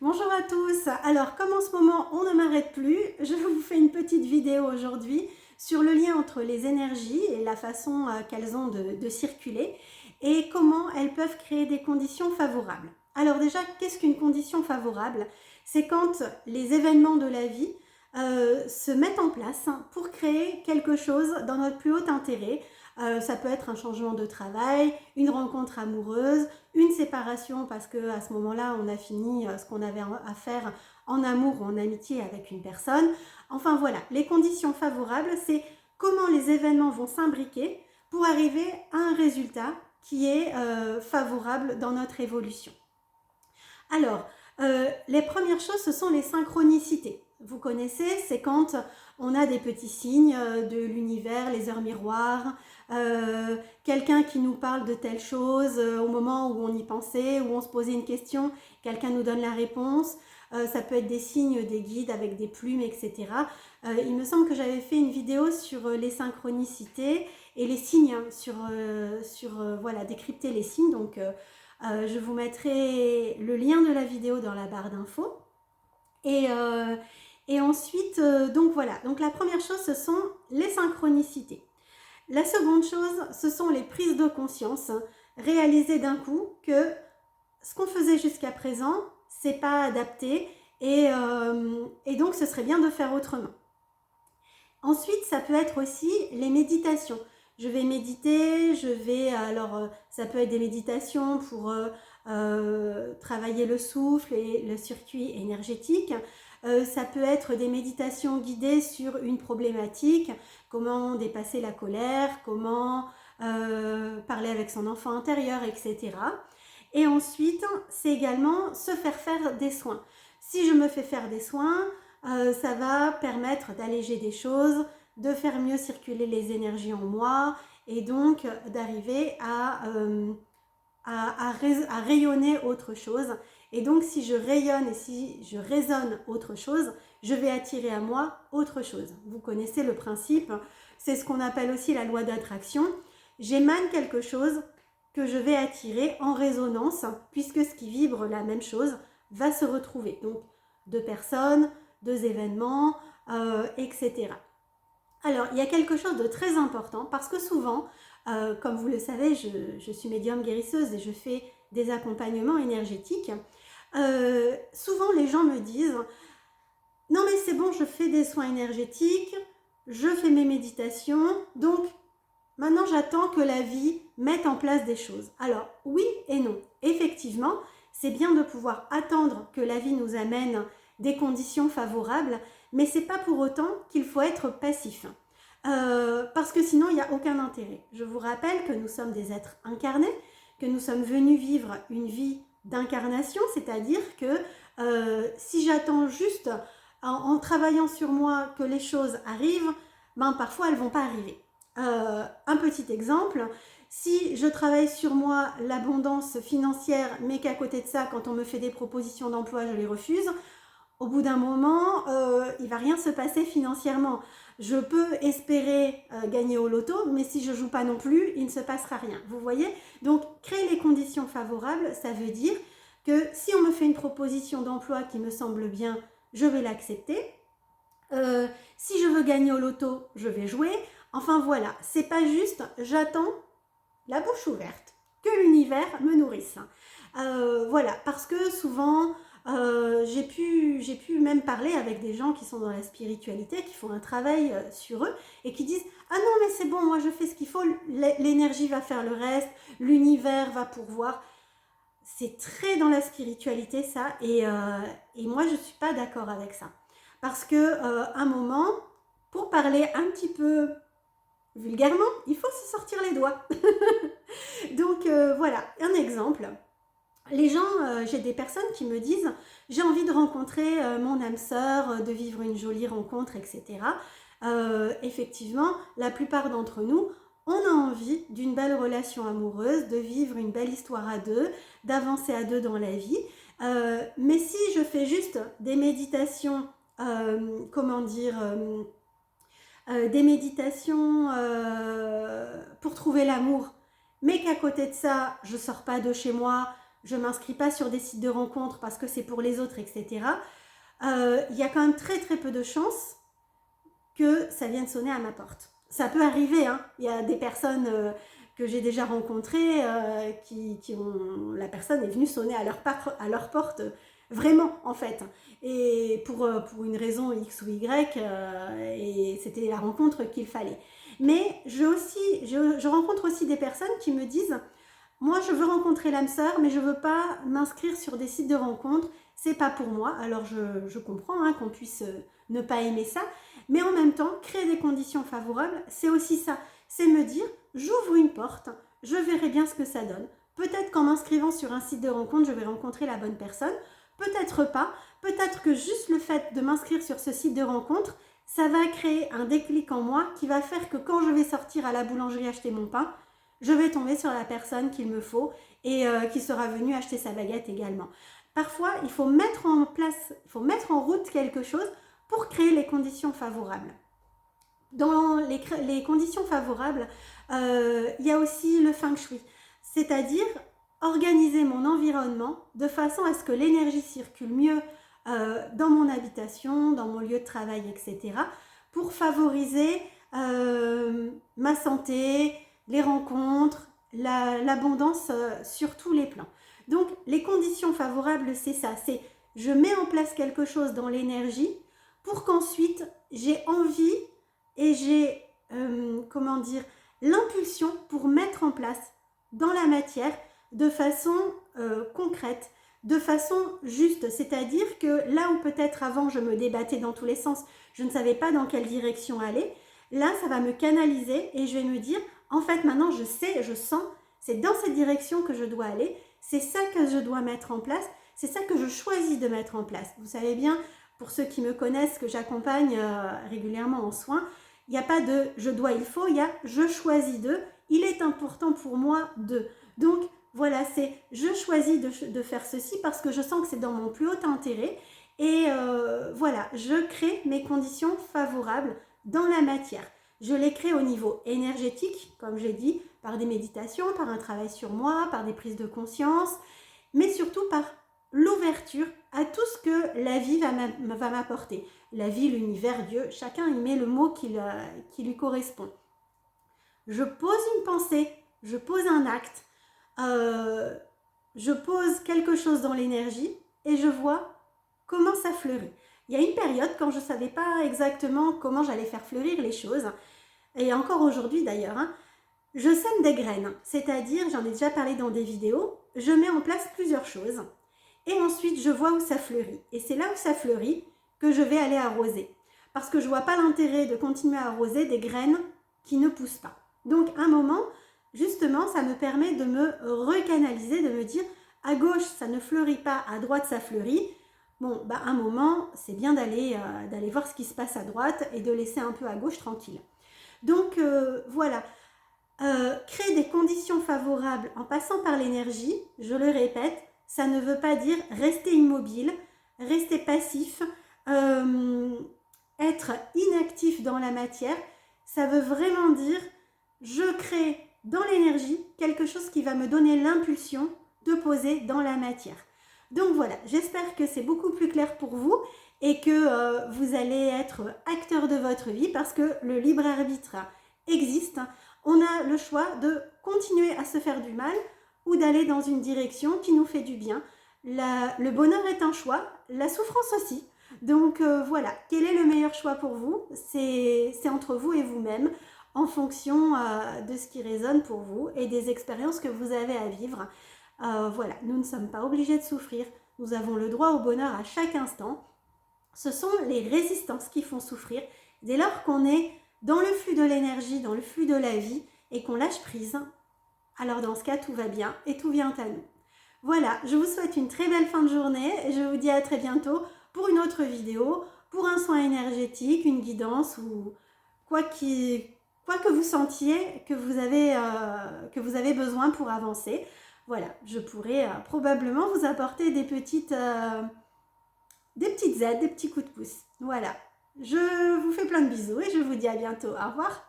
Bonjour à tous. Alors, comme en ce moment on ne m'arrête plus, je vous fais une petite vidéo aujourd'hui sur le lien entre les énergies et la façon qu'elles ont de circuler et comment elles peuvent créer des conditions favorables. Alors déjà, qu'est-ce qu'une condition favorable? C'est quand les événements de la vie se mettent en place pour créer quelque chose dans notre plus haut intérêt. Ça peut être un changement de travail, une rencontre amoureuse, une séparation parce que à ce moment-là on a fini ce qu'on avait à faire en amour ou en amitié avec une personne. Enfin voilà, les conditions favorables, c'est comment les événements vont s'imbriquer pour arriver à un résultat qui est favorable dans notre évolution. Alors, les premières choses, ce sont les synchronicités. Vous connaissez, c'est quand on a des petits signes de l'univers, les heures miroirs, quelqu'un qui nous parle de telle chose au moment où on y pensait, où on se posait une question, quelqu'un nous donne la réponse. Ça peut être des signes, des guides avec des plumes, etc. Il me semble que j'avais fait une vidéo sur les synchronicités et les signes, voilà, décrypter les signes. Donc, je vous mettrai le lien de la vidéo dans la barre d'infos. Et ensuite, donc voilà. Donc la première chose, ce sont les synchronicités. La seconde chose, ce sont les prises de conscience, réaliser d'un coup que ce qu'on faisait jusqu'à présent, c'est pas adapté et donc ce serait bien de faire autrement. Ensuite, ça peut être aussi les méditations. Je vais méditer, ça peut être des méditations pour travailler le souffle et le circuit énergétique. Ça peut être des méditations guidées sur une problématique, comment dépasser la colère, comment parler avec son enfant intérieur, etc. Et ensuite, c'est également se faire des soins. Si je me fais faire des soins, ça va permettre d'alléger des choses, de faire mieux circuler les énergies en moi et donc d'arriver à rayonner autre chose. Et donc si je rayonne et si je résonne autre chose, je vais attirer à moi autre chose. Vous connaissez le principe, c'est ce qu'on appelle aussi la loi d'attraction. J'émane quelque chose que je vais attirer en résonance, puisque ce qui vibre la même chose va se retrouver. Donc deux personnes, deux événements, etc. Alors, il y a quelque chose de très important parce que souvent, comme vous le savez, je suis médium guérisseuse et je fais des accompagnements énergétiques. Souvent, les gens me disent « Non mais c'est bon, je fais des soins énergétiques, je fais mes méditations, donc maintenant j'attends que la vie mette en place des choses. » Alors, oui et non. Effectivement, c'est bien de pouvoir attendre que la vie nous amène des conditions favorables, mais c'est pas pour autant qu'il faut être passif. Parce que sinon, il n'y a aucun intérêt. Je vous rappelle que nous sommes des êtres incarnés, que nous sommes venus vivre une vie d'incarnation, c'est-à-dire que si j'attends juste en travaillant sur moi que les choses arrivent, ben parfois elles ne vont pas arriver. Un petit exemple, si je travaille sur moi l'abondance financière, mais qu'à côté de ça, quand on me fait des propositions d'emploi, je les refuse, au bout d'un moment, il ne va rien se passer financièrement. Je peux espérer gagner au loto, mais si je ne joue pas non plus, il ne se passera rien. Vous voyez? Donc, créer les conditions favorables, ça veut dire que si on me fait une proposition d'emploi qui me semble bien, je vais l'accepter. Si je veux gagner au loto, je vais jouer. Enfin voilà, c'est pas juste j'attends la bouche ouverte que l'univers me nourrisse. Voilà, parce que souvent j'ai pu même parler avec des gens qui sont dans la spiritualité, qui font un travail sur eux et qui disent « Ah non mais c'est bon, moi je fais ce qu'il faut, l'énergie va faire le reste, l'univers va pourvoir ». C'est très dans la spiritualité ça et moi je ne suis pas d'accord avec ça. Parce que un moment, pour parler un petit peu vulgairement, il faut se sortir les doigts. Donc voilà, un exemple. Les gens, j'ai des personnes qui me disent j'ai envie de rencontrer mon âme sœur, de vivre une jolie rencontre, etc. Effectivement, la plupart d'entre nous, on a envie d'une belle relation amoureuse, de vivre une belle histoire à deux, d'avancer à deux dans la vie. Mais si je fais juste des méditations, des méditations pour trouver l'amour, mais qu'à côté de ça, je ne sors pas de chez moi, je ne m'inscris pas sur des sites de rencontres parce que c'est pour les autres, etc. Il y a quand même très très peu de chances que ça vienne sonner à ma porte. Ça peut arriver, hein. Il y a des personnes que j'ai déjà rencontrées la personne est venue sonner à leur porte, vraiment en fait. Et pour une raison X ou Y, et c'était la rencontre qu'il fallait. Mais je rencontre aussi des personnes qui me disent, moi je veux rencontrer l'âme sœur, mais je ne veux pas m'inscrire sur des sites de rencontres, c'est pas pour moi. Alors je comprends hein, qu'on puisse ne pas aimer ça, mais en même temps, créer des conditions favorables, c'est aussi ça. C'est me dire, j'ouvre une porte, je verrai bien ce que ça donne. Peut-être qu'en m'inscrivant sur un site de rencontre, je vais rencontrer la bonne personne. Peut-être pas. Peut-être que juste le fait de m'inscrire sur ce site de rencontre, ça va créer un déclic en moi qui va faire que quand je vais sortir à la boulangerie acheter mon pain, je vais tomber sur la personne qu'il me faut et qui sera venue acheter sa baguette également. Parfois, il faut mettre en route quelque chose pour créer les conditions favorables. Dans les conditions favorables, il y a aussi le feng shui, c'est-à-dire organiser mon environnement de façon à ce que l'énergie circule mieux dans mon habitation, dans mon lieu de travail, etc. pour favoriser ma santé, les rencontres, l'abondance sur tous les plans. Donc les conditions favorables, c'est ça, c'est je mets en place quelque chose dans l'énergie pour qu'ensuite j'ai envie et j'ai, l'impulsion pour mettre en place dans la matière de façon concrète, de façon juste. C'est-à-dire que là où peut-être avant je me débattais dans tous les sens, je ne savais pas dans quelle direction aller, là ça va me canaliser et je vais me dire, en fait maintenant je sais, je sens, c'est dans cette direction que je dois aller, c'est ça que je dois mettre en place, c'est ça que je choisis de mettre en place. Vous savez bien, pour ceux qui me connaissent, que j'accompagne régulièrement en soins, il n'y a pas de je dois, il faut, il y a je choisis de, il est important pour moi de. Donc voilà, c'est je choisis de faire ceci parce que je sens que c'est dans mon plus haut intérêt et voilà, je crée mes conditions favorables dans la matière. Je les crée au niveau énergétique, comme j'ai dit, par des méditations, par un travail sur moi, par des prises de conscience, mais surtout par l'ouverture à tout ce que la vie va m'apporter. La vie, l'univers, Dieu, chacun y met le mot qui lui correspond. Je pose une pensée, je pose un acte, je pose quelque chose dans l'énergie et je vois comment ça fleurit. Il y a une période quand je ne savais pas exactement comment j'allais faire fleurir les choses, et encore aujourd'hui d'ailleurs, hein, je sème des graines, c'est-à-dire, j'en ai déjà parlé dans des vidéos, je mets en place plusieurs choses et ensuite je vois où ça fleurit. Et c'est là où ça fleurit que je vais aller arroser. Parce que je ne vois pas l'intérêt de continuer à arroser des graines qui ne poussent pas. Donc à un moment, justement, ça me permet de me recanaliser, de me dire à gauche ça ne fleurit pas, à droite ça fleurit. Bon, bah à un moment, c'est bien d'aller voir ce qui se passe à droite et de laisser un peu à gauche tranquille. Donc voilà, créer des conditions favorables en passant par l'énergie, je le répète, ça ne veut pas dire rester immobile, rester passif, être inactif dans la matière. Ça veut vraiment dire je crée dans l'énergie quelque chose qui va me donner l'impulsion de poser dans la matière. Donc voilà, j'espère que c'est beaucoup plus clair pour vous et que vous allez être acteur de votre vie parce que le libre arbitre existe. On a le choix de continuer à se faire du mal ou d'aller dans une direction qui nous fait du bien. Le bonheur est un choix, la souffrance aussi. Donc voilà, quel est le meilleur choix pour vous? C'est entre vous et vous-même en fonction de ce qui résonne pour vous et des expériences que vous avez à vivre. Voilà, nous ne sommes pas obligés de souffrir, nous avons le droit au bonheur à chaque instant. Ce sont les résistances qui font souffrir. Dès lors qu'on est dans le flux de l'énergie, dans le flux de la vie et qu'on lâche prise, alors dans ce cas tout va bien et tout vient à nous. Voilà, je vous souhaite une très belle fin de journée et je vous dis à très bientôt pour une autre vidéo, pour un soin énergétique, une guidance ou quoi que vous sentiez que vous avez besoin pour avancer. Voilà, je pourrais probablement vous apporter des petites aides, des petits coups de pouce. Voilà, je vous fais plein de bisous et je vous dis à bientôt. Au revoir.